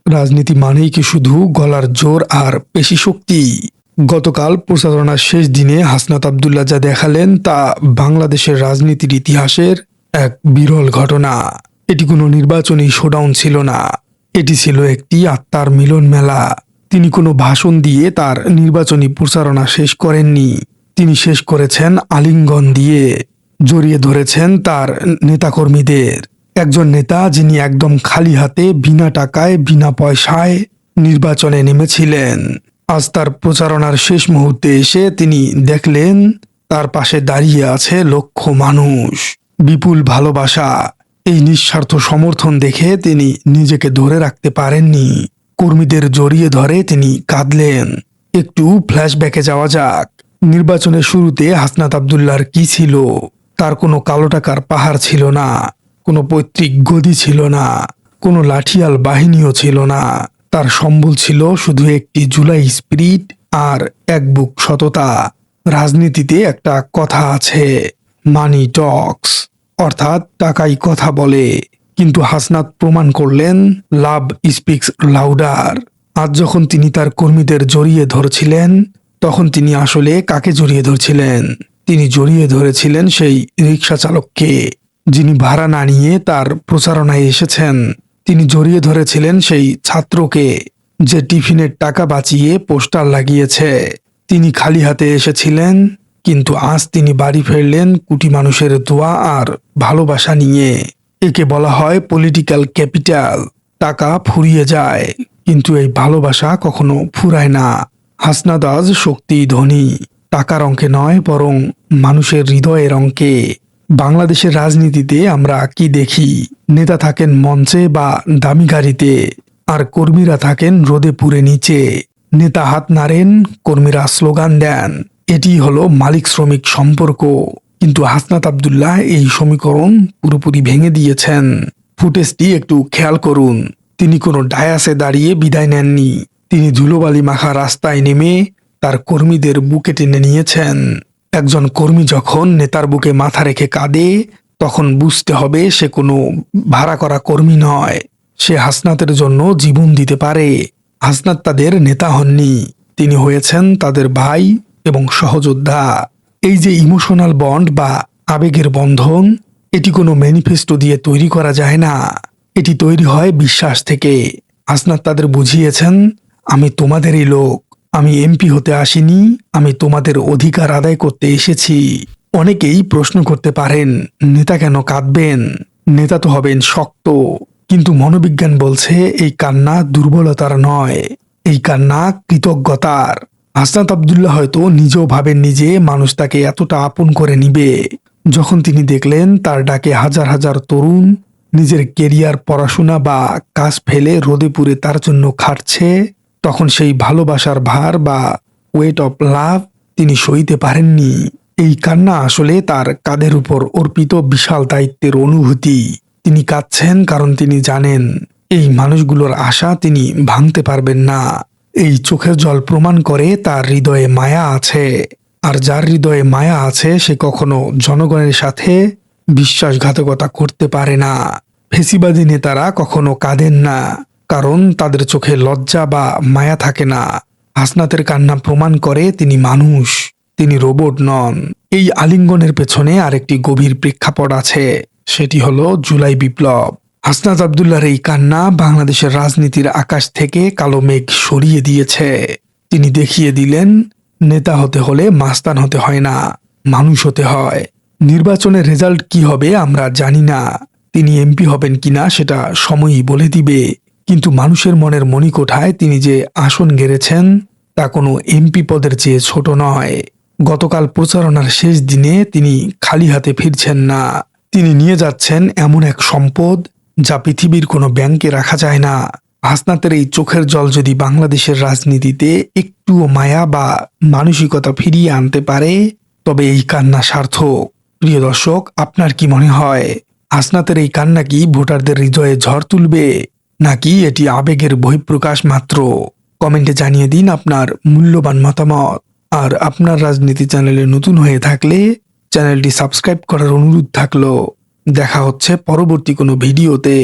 রাজনীতি মানেই কি শুধু গলার জোর আর পেশি শক্তি? গতকাল প্রচারণার শেষ দিনে হাসনাত আব্দুল্লাহ যা দেখালেন তা বাংলাদেশের রাজনীতির ইতিহাসের এক বিরল ঘটনা। এটি কোনো নির্বাচনী শোডাউন ছিল না, এটি ছিল একটি আত্মার মিলন মেলা। তিনি কোনো ভাষণ দিয়ে তার নির্বাচনী প্রচারণা শেষ করেননি, তিনি শেষ করেছেন আলিঙ্গন দিয়ে। জড়িয়ে ধরেছেন তার নেতাকর্মীদের। একজন নেতা যিনি একদম খালি হাতে, বিনা টাকায়, বিনা পয়সায় নির্বাচনে নেমেছিলেন। আজ তার প্রচারণার শেষ মুহূর্তে এসে তিনি দেখলেন তার পাশে দাঁড়িয়ে আছে লক্ষ মানুষ, বিপুল ভালোবাসা। এই নিঃস্বার্থ সমর্থন দেখে তিনি নিজেকে ধরে রাখতে পারেননি। কর্মীদের জড়িয়ে ধরে তিনি কাঁদলেন। একটু ফ্ল্যাশব্যাকে যাওয়া যাক। নির্বাচনের শুরুতে হাসনাত আব্দুল্লাহর কি ছিল? তার কোনো কালো টাকার পাহাড় ছিল না, কোনো পৈতৃক গদি ছিল না, কোনো লাঠিয়াল বাহিনীও ছিল না। তার সম্বল ছিল শুধু একটি জুলাই স্পিরিট আর এক বুক সততা। রাজনীতিতে একটা কথা আছে, মানি টক্স, অর্থাৎ টাকাই কথা বলে। কিন্তু হাসনাত প্রমাণ করলেন লাভ স্পিক্স লাউডার। আজ যখন তিনি তার কর্মীদের জড়িয়ে ধরছিলেন, তখন তিনি আসলে কাকে জড়িয়ে ধরছিলেন? তিনি জড়িয়ে ধরেছিলেন সেই রিক্সা চালককে, যিনি ভাড়া না নিয়ে তার প্রচারণায় এসেছেন। তিনি জড়িয়ে ধরেছিলেন সেই ছাত্রকে, যে টিফিনের টাকা বাঁচিয়ে পোস্টার লাগিয়েছে। তিনি খালি হাতে এসেছিলেন, কিন্তু আজ তিনি বাড়ি ফিরলেন কোটি মানুষের দোয়া আর ভালোবাসা নিয়ে। একে বলা হয় পলিটিক্যাল ক্যাপিটাল। টাকা ফুরিয়ে যায়, কিন্তু এই ভালোবাসা কখনো ফুরায় না। হাসনাত আজ শক্তি ধনী, টাকার অঙ্কে নয়, বরং মানুষের হৃদয়ের অঙ্কে। বাংলাদেশের রাজনীতিতে আমরা কি দেখি? নেতা থাকেন মঞ্চে বা দামি গাড়িতে, আর কর্মীরা থাকেন রোদে পুড়ে নিচে। নেতা হাত নাড়েন, কর্মীরা স্লোগান দেন। এটি হলো মালিক শ্রমিক সম্পর্ক। কিন্তু হাসনাত আব্দুল্লাহ এই সমীকরণ পুরোপুরি ভেঙে দিয়েছেন। ফুটেজটি একটু খেয়াল করুন। তিনি কোনো ডায়াসে দাঁড়িয়ে বিদায় নেননি, তিনি ধুলোবালি মাখা রাস্তায় নেমে তার কর্মীদের বুকে টেনে নিয়েছেন। একজন কর্মী যখন নেতার বুকে মাথা রেখে কাঁদে, তখন বুঝতে হবে সে কোনো ভাড়া করা কর্মী নয়, সে হাসনাতের জন্য জীবন দিতে পারে। হাসনাত তাদের নেতা হননি, তিনি হয়েছেন তাদের ভাই এবং সহযোদ্ধা। এই যে ইমোশনাল বন্ড বা আবেগের বন্ধন, এটি কোনো ম্যানিফেস্টো দিয়ে তৈরি করা যায় না, এটি তৈরি হয় বিশ্বাস থেকে। হাসনাত তাদের বুঝিয়েছেন, আমি তোমাদেরই লোক, আমি এমপি হতে আসিনি, আমি তোমাদের অধিকার আদায় করতে এসেছি। অনেকেই প্রশ্ন করতে পারেন, নেতা কেন কাঁদবেন? নেতা তো হবেন শক্ত। কিন্তু মনোবিজ্ঞান বলছে এই কান্না দুর্বলতার নয়, এই কান্না কৃতজ্ঞতার। হাসনাত আব্দুল্লাহ হয়তো নিজেও ভাবেননি যে মানুষ তাকে এতটা আপন করে নিবে। যখন তিনি দেখলেন তার ডাকে হাজার হাজার তরুণ নিজের কেরিয়ার, পড়াশোনা বা কাজ ফেলে রোদে পুড়ে তার জন্য খাটছে, তখন সেই ভালোবাসার ভার বা ওয়েট অফ লাভ তিনি সইতে পারেননি। এই কান্না আসলে তার কাঁধের উপর অর্পিত বিশাল দায়িত্বের অনুভূতি। তিনি কাঁদছেন কারণ তিনি জানেন এই মানুষগুলোর আশা তিনি ভাঙতে পারবেন না। এই চোখের জল প্রমাণ করে তার হৃদয়ে মায়া আছে, আর যার হৃদয়ে মায়া আছে সে কখনো জনগণের সাথে বিশ্বাসঘাতকতা করতে পারে না। ফেসিবাদী নেতারা কখনো কাঁদেন না, কারণ তাদের চোখে লজ্জা বা মায়া থাকে না। হাসনাতের কান্না প্রমাণ করে তিনি মানুষ, তিনি রোবট নন। এই আলিঙ্গনের পেছনে আরেকটি গভীর প্রেক্ষাপট আছে, সেটি হলো জুলাই বিপ্লব। হাসনাত আব্দুল্লাহর এই কান্না বাংলাদেশের রাজনীতির আকাশ থেকে কালো মেঘ সরিয়ে দিয়েছে। তিনি দেখিয়ে দিলেন, নেতা হতে হলে মাস্তান হতে হয় না, মানুষ হতে হয়। নির্বাচনের রেজাল্ট কি হবে আমরা জানি না, তিনি এমপি হবেন কিনা সেটা সময়ই বলে দিবে। কিন্তু মানুষের মনের মণিকোঠায় তিনি যে আসন গেড়েছেন, তা কোনো এমপি পদের চেয়ে ছোট নয়। গতকাল প্রচারণার শেষ দিনে তিনি খালি হাতে ফিরছেন না, তিনি নিয়ে যাচ্ছেন এমন এক সম্পদ যা পৃথিবীর কোনো ব্যাংকে রাখা যায় না। হাসনাতের এই চোখের জল যদি বাংলাদেশের রাজনীতিতে একটুও মায়া বা মানসিকতা ফিরিয়ে আনতে পারে, তবে এই কান্না সার্থক। প্রিয় দর্শক, আপনার কি মনে হয়, হাসনাতের এই কান্না কি ভোটারদের হৃদয়ে ঝড় তুলবে, নাকি এটি আবেগের বহিঃপ্রকাশ মাত্র? কমেন্টে জানিয়ে দিন আপনার মূল্যবান মতামত। আর আপনার রাজনীতি চ্যানেলে নতুন হয়ে থাকলে চ্যানেলটি সাবস্ক্রাইব করার অনুরোধ থাকলো। দেখা হচ্ছে পরবর্তী কোনো ভিডিওতে।